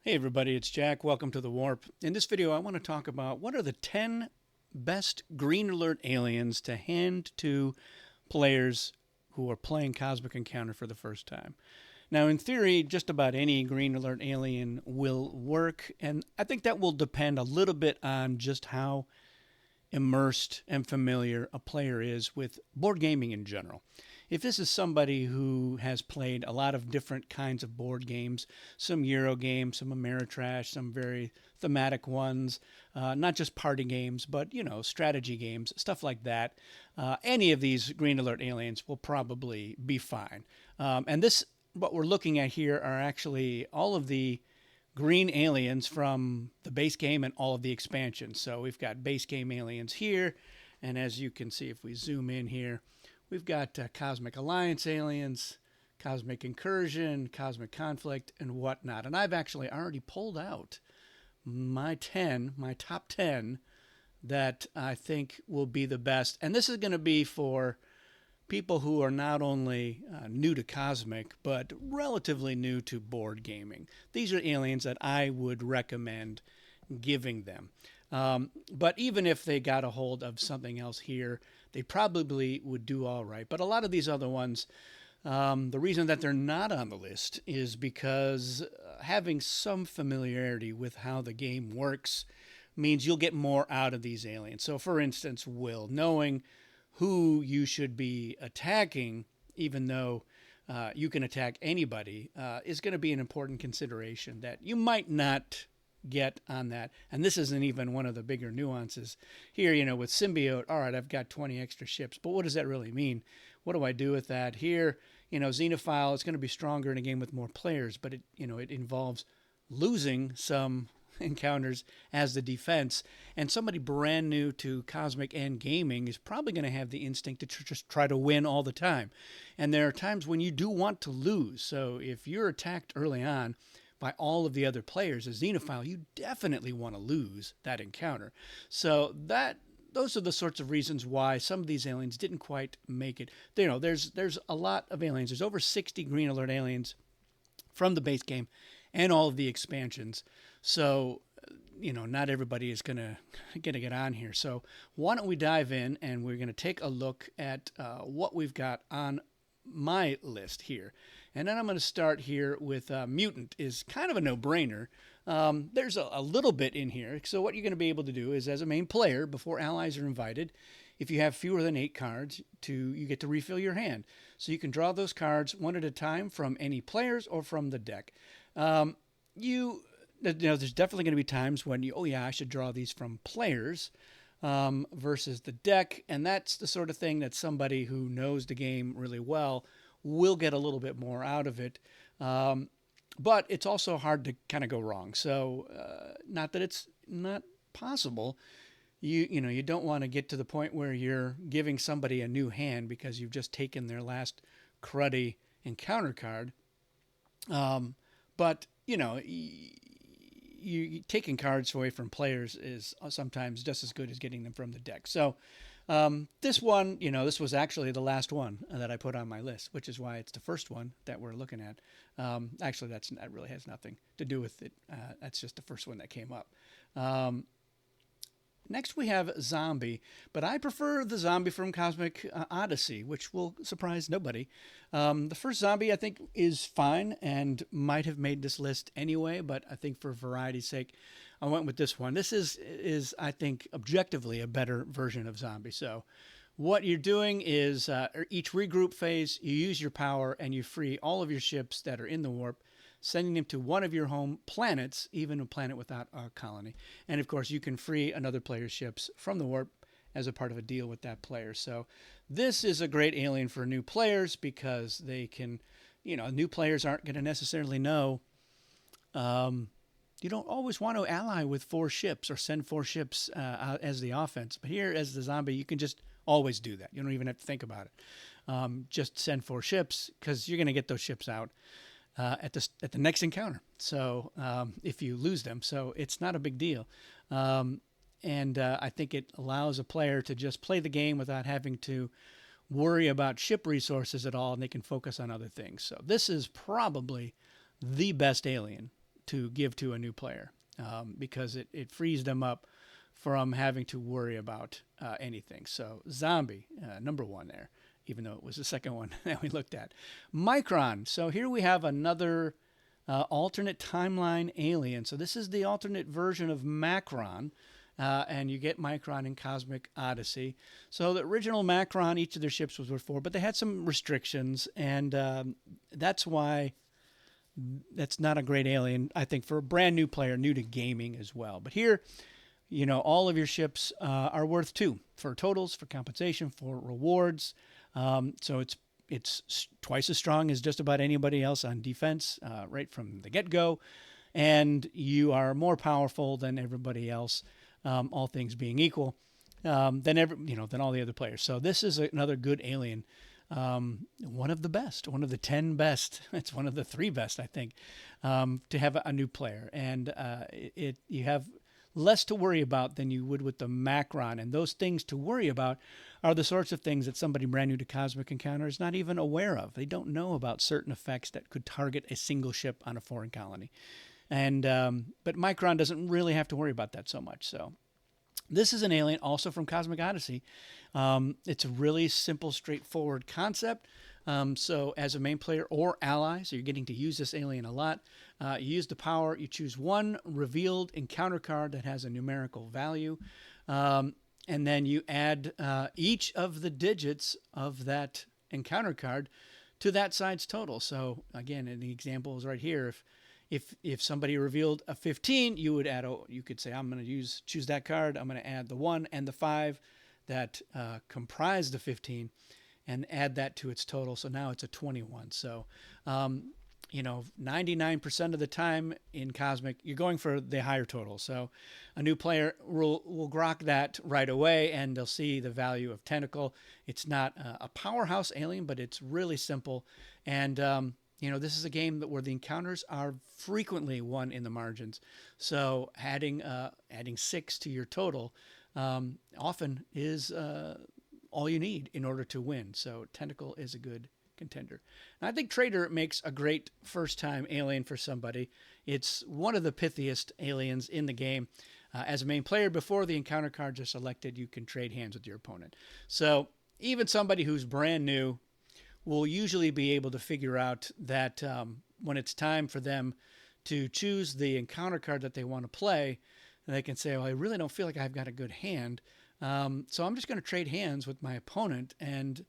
Hey everybody, it's Jack. Welcome to the Warp. In this video, I want to talk about what are the 10 best green alert aliens to hand to players who are playing Cosmic Encounter for the first time. Now, in theory, just about any green alert alien will work, and I think that will depend a little bit on just how immersed and familiar a player is with board gaming in general. If this is somebody who has played a lot of different kinds of board games, some Euro games, some Ameritrash, some very thematic ones, not just party games, but strategy games, stuff like that, any of these green alert aliens will probably be fine. And this, what we're looking at here, are actually all of the green aliens from the base game and all of the expansions. So we've got base game aliens here, and as you can see if we zoom in here, we've got Cosmic Alliance aliens, Cosmic Incursion, Cosmic Conflict, and whatnot. And I've actually already pulled out my top 10 that I think will be the best. And this is going to be for people who are not only new to Cosmic, but relatively new to board gaming. These are aliens that I would recommend giving them. But even if they got a hold of something else here, they probably would do all right. But a lot of these other ones, the reason that they're not on the list is because having some familiarity with how the game works means you'll get more out of these aliens. So, for instance, Will, knowing who you should be attacking, even though you can attack anybody, is going to be an important consideration that you might not get on that. And this isn't even one of the bigger nuances here. With Symbiote, all right, I've got 20 extra ships, but what does that really mean? What do I do with that? Here, Xenophile is going to be stronger in a game with more players, but it involves losing some encounters as the defense, and somebody brand new to Cosmic and gaming is probably going to have the instinct to just try to win all the time. And there are times when you do want to lose. So if you're attacked early on by all of the other players as Xenophile, you definitely want to lose that encounter. So those are the sorts of reasons why some of these aliens didn't quite make it. There's a lot of aliens. There's over 60 green alert aliens from the base game and all of the expansions. So, not everybody is going to get on here. So why don't we dive in and we're going to take a look at what we've got on my list here. And then I'm going to start here with Mutant is kind of a no-brainer. There's a little bit in here. So what you're going to be able to do is, as a main player, before allies are invited, if you have fewer than 8 cards, you get to refill your hand. So you can draw those cards one at a time from any players or from the deck. There's definitely going to be times when I should draw these from players versus the deck. And that's the sort of thing that somebody who knows the game really well will get a little bit more out of it. But it's also hard to kind of go wrong. So not that it's not possible. You don't want to get to the point where you're giving somebody a new hand because you've just taken their last cruddy encounter card. But you taking cards away from players is sometimes just as good as getting them from the deck. So this one, this was actually the last one that I put on my list, which is why it's the first one that we're looking at. Actually, that really has nothing to do with it. That's just the first one that came up. Next, we have Zombie, but I prefer the Zombie from Cosmic Odyssey, which will surprise nobody. The first Zombie, I think, is fine and might have made this list anyway, but I think for variety's sake, I went with this one. This is I think, objectively a better version of Zombie. So what you're doing is each regroup phase, you use your power and you free all of your ships that are in the warp, sending them to one of your home planets, even a planet without a colony. And of course, you can free another player's ships from the warp as a part of a deal with that player. So this is a great alien for new players because they can, new players aren't going to necessarily know. You don't always want to ally with 4 ships or send 4 ships out as the offense. But here, as the Zombie, you can just always do that. You don't even have to think about it. Just send 4 ships because you're going to get those ships out at the next encounter. So if you lose them, so it's not a big deal. And I think it allows a player to just play the game without having to worry about ship resources at all, and they can focus on other things. So this is probably the best alien to give to a new player, because it frees them up from having to worry about anything. So zombie, number one there, even though it was the second one that we looked at. Micron. So here we have another alternate timeline alien. So this is the alternate version of Macron. And you get Micron in Cosmic Odyssey. So the original Macron, each of their ships was worth 4, but they had some restrictions, and that's why that's not a great alien, I think, for a brand new player, new to gaming as well. But here, you know, all of your ships are worth 2 for totals, for compensation, for rewards. So it's twice as strong as just about anybody else on defense, right from the get-go, and you are more powerful than everybody else. All things being equal, than all the other players. So this is another good alien, one of the best, one of the 10 best. It's one of the 3 best, I think, to have a new player, and you have less to worry about than you would with the Macron. And those things to worry about are the sorts of things that somebody brand new to Cosmic Encounter is not even aware of. They don't know about certain effects that could target a single ship on a foreign colony. And but Micron doesn't really have to worry about that so much. So this is an alien also from Cosmic Odyssey. It's a really simple, straightforward concept. So as a main player or ally, so you're getting to use this alien a lot, you use the power, you choose one revealed encounter card that has a numerical value, and then you add each of the digits of that encounter card to that side's total. So again, in the example is right here, if somebody revealed a 15, you would add, you could say, I'm going to choose that card. I'm going to add the 1 and the 5 that comprise the 15 and add that to its total. So now it's a 21. So, 99% of the time in Cosmic, you're going for the higher total. So a new player will grok that right away, and they'll see the value of Tentacle. It's not a powerhouse alien, but it's really simple. And, this is a game where the encounters are frequently won in the margins. So adding 6 to your total often is all you need in order to win. So Tentacle is a good contender. And I think Trader makes a great first-time alien for somebody. It's one of the pithiest aliens in the game. As a main player, before the encounter cards are selected, you can trade hands with your opponent. So even somebody who's brand new will usually be able to figure out that when it's time for them to choose the encounter card that they want to play, they can say, well, I really don't feel like I've got a good hand, so I'm just going to trade hands with my opponent, and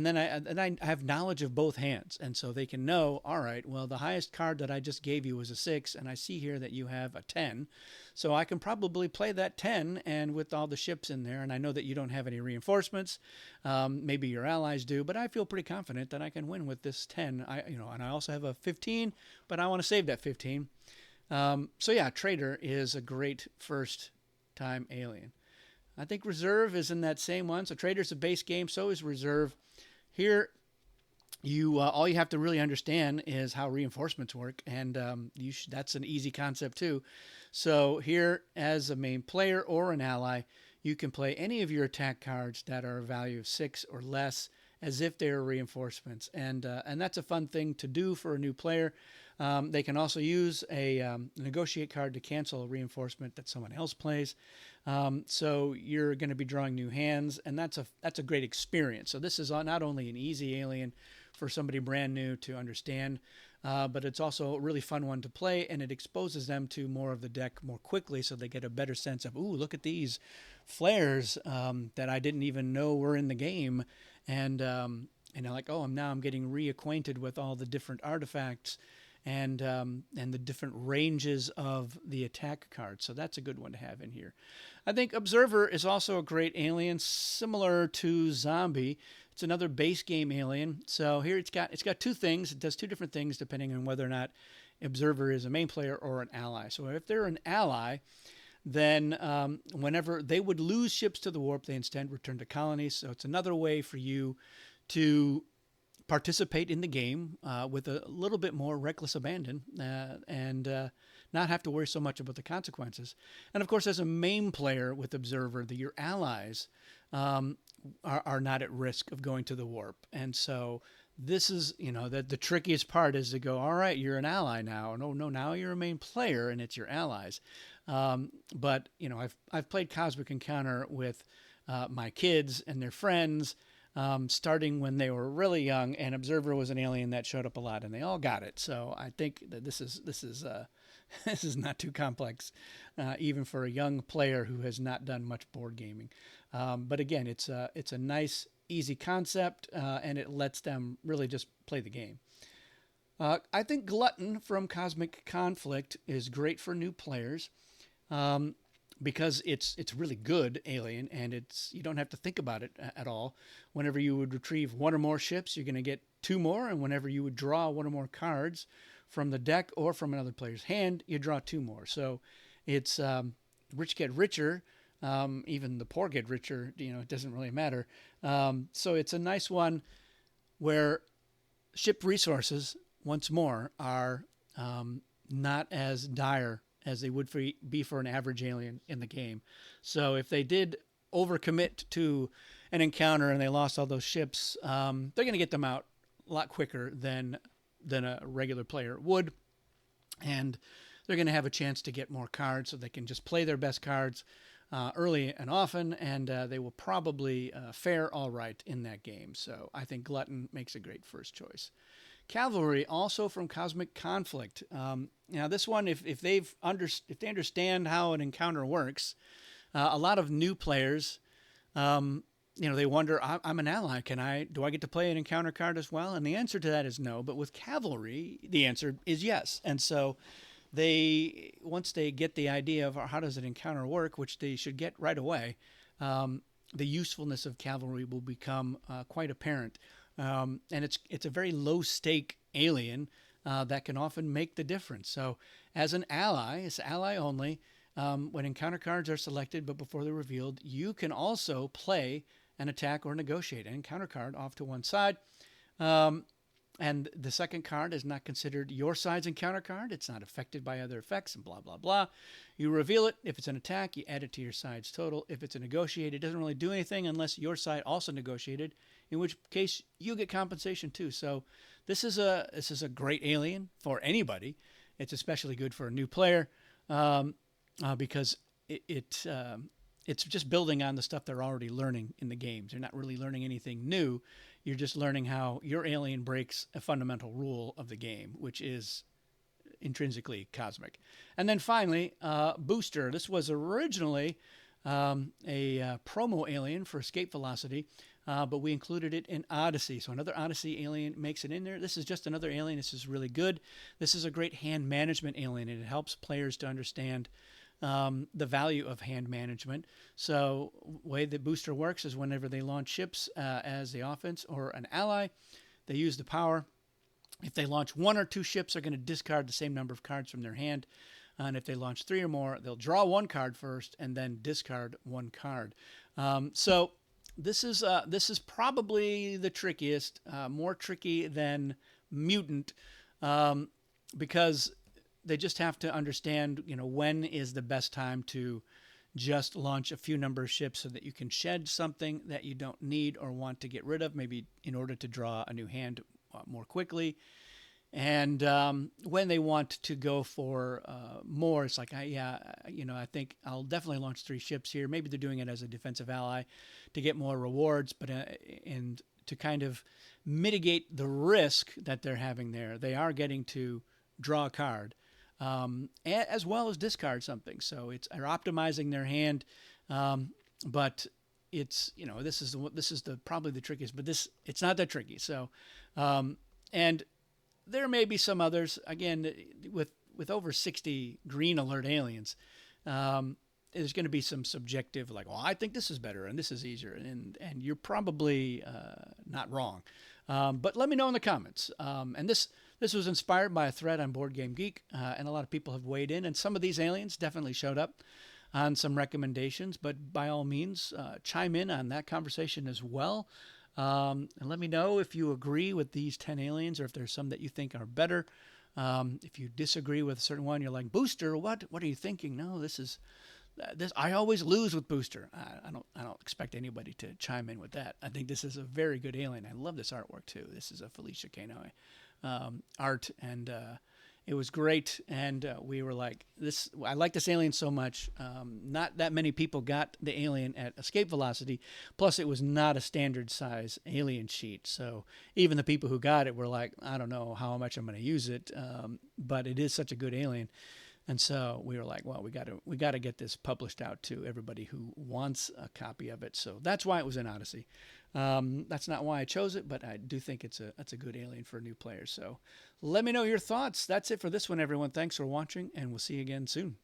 then I have knowledge of both hands, and so they can know, all right, well, the highest card that I just gave you was a 6, and I see here that you have a 10, so I can probably play that 10, and with all the ships in there, and I know that you don't have any reinforcements, maybe your allies do, but I feel pretty confident that I can win with this 10. And I also have a 15, but I want to save that 15. So yeah, Trader is a great first-time alien. I think Reserve is in that same one. So Trader's a base game, so is Reserve. Here, all you have to really understand is how reinforcements work, and that's an easy concept too. So here, as a main player or an ally, you can play any of your attack cards that are a value of 6 or less as if they're reinforcements, and that's a fun thing to do for a new player. They can also use a negotiate card to cancel a reinforcement that someone else plays. So you're going to be drawing new hands, and that's a great experience. So this is not only an easy alien for somebody brand new to understand, but it's also a really fun one to play, and it exposes them to more of the deck more quickly, so they get a better sense of, ooh, look at these flares that I didn't even know were in the game, and they're like, oh, I'm getting reacquainted with all the different artifacts and the different ranges of the attack cards. So that's a good one to have in here. I think Observer is also a great alien, similar to Zombie. It's another base game alien. So here it's got 2 things. It does 2 different things depending on whether or not Observer is a main player or an ally. So if they're an ally, then whenever they would lose ships to the warp, they instead return to colonies. So it's another way for you to participate in the game with a little bit more reckless abandon and not have to worry so much about the consequences. And of course, as a main player with Observer, your allies are not at risk of going to the warp. And so this is, the trickiest part is to go, all right, you're an ally now. No, no, now you're a main player and it's your allies. But I've played Cosmic Encounter with my kids and their friends, starting when they were really young, and Observer was an alien that showed up a lot, and they all got it. So I think that this is this is not too complex, even for a young player who has not done much board gaming. But again, it's a nice, easy concept, and it lets them really just play the game. I think Glutton from Cosmic Conflict is great for new players, because it's really good alien, and you don't have to think about it at all. Whenever you would retrieve one or more ships, you're going to get two more, and whenever you would draw one or more cards from the deck or from another player's hand, you draw two more. So it's rich get richer. Even the poor get richer. It doesn't really matter. So it's a nice one where ship resources, once more, are not as dire as they would be for an average alien in the game. So if they did overcommit to an encounter and they lost all those ships, they're going to get them out a lot quicker than a regular player would. And they're going to have a chance to get more cards, so they can just play their best cards early and often, and they will probably fare all right in that game. So I think Glutton makes a great first choice. Cavalry, also from Cosmic Conflict. Now this one, if they understand how an encounter works, a lot of new players, they wonder, I'm an ally. Do I get to play an encounter card as well? And the answer to that is no. But with Cavalry, the answer is yes. And so once they get the idea of how does an encounter work, which they should get right away, the usefulness of Cavalry will become quite apparent. And it's a very low stake alien that can often make the difference. So as an ally, it's ally only. When encounter cards are selected but before they're revealed, you can also play an attack or negotiate an encounter card off to one side. And the second card is not considered your side's encounter card. It's not affected by other effects and blah, blah, blah. You reveal it. If it's an attack, you add it to your side's total. If it's a negotiate, it doesn't really do anything unless your side also negotiated, in which case you get compensation too. So this is a great alien for anybody. It's especially good for a new player because it's just building on the stuff they're already learning in the games. They're not really learning anything new. You're just learning how your alien breaks a fundamental rule of the game, which is intrinsically cosmic. And then finally, Booster. This was originally a promo alien for Escape Velocity, but we included it in Odyssey. So another Odyssey alien makes it in there. This is just another alien. This is really good. This is a great hand management alien, and it helps players to understand the value of hand management. So the way the booster works is whenever they launch ships as the offense or an ally, they use the power. If they launch one or two ships, they're going to discard the same number of cards from their hand. And if they launch three or more, they'll draw one card first and then discard one card. So this is probably the trickiest, more tricky than Mutant, because they just have to understand, when is the best time to just launch a few number of ships so that you can shed something that you don't need or want to get rid of, maybe in order to draw a new hand more quickly. And when they want to go for more, it's like, I think I'll definitely launch 3 ships here. Maybe they're doing it as a defensive ally to get more rewards, but and to kind of mitigate the risk that they're having there. They are getting to draw a card, as well as discard something. So they're optimizing their hand, but it's this is probably the trickiest. But it's not that tricky. So, and there may be some others. Again, with over 60 green alert aliens, there's going to be some subjective, like, well, I think this is better and this is easier, and you're probably not wrong. But let me know in the comments. And this was inspired by a thread on Board Game Geek, and a lot of people have weighed in, and some of these aliens definitely showed up on some recommendations. But by all means, chime in on that conversation as well. And let me know if you agree with these 10 aliens or if there's some that you think are better. If you disagree with a certain one, you're like, Booster, what are you thinking? No, this is this I always lose with booster. I don't expect anybody to chime in with that. I think this is a very good alien. I love this artwork too. This is a Felicia Kano art, and it was great. And we were like, this. I like this alien so much. Not that many people got the alien at escape velocity. Plus, it was not a standard size alien sheet. So even the people who got it were like, I don't know how much I'm going to use it, but it is such a good alien. And so we were like, well, we got to get this published out to everybody who wants a copy of it. So that's why it was in Odyssey. That's not why I chose it, but I do think it's a good alien for new players. So let me know your thoughts. That's it for this one, everyone. Thanks for watching, and we'll see you again soon.